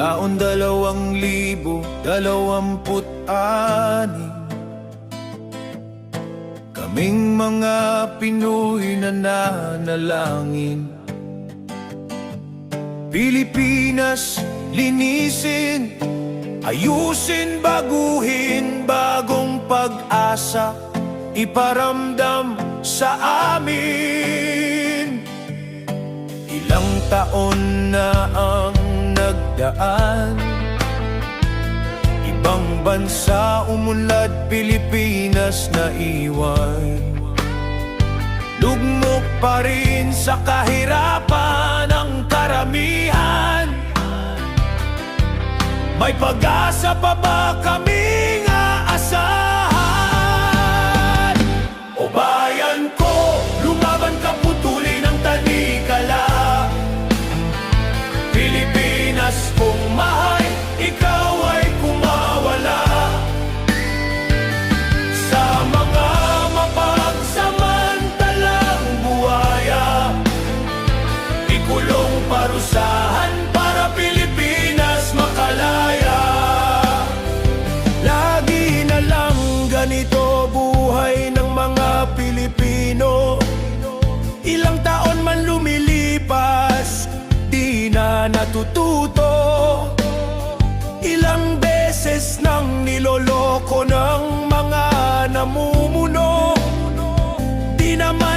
Taon 2026, kaming mga Pinoy na nanalangin. Pilipinas, linisin, ayusin, baguhin, bagong pag-asa iparamdam sa amin. Ilang taon na ang nagdaan, ibang bansa umunlad, Pilipinas na iwan. Lugmok pa rin sa kahirapan ang karamihan. May pag-asa pa ba kaming aasahan? O bayan ko, lumaban ka, putulin ang tanikala. Pilipinas kung mahal, ikaw ay kumawala. Sa mga mapagsamantalang buhaya, ikulong parusahan para Pilipinas makalaya. Lagi na lang ganito buhay ng mga Pilipino. Ilang taon man lumilipas, di na natututo. Ilang beses nang niloloko ng mga namumuno, di naman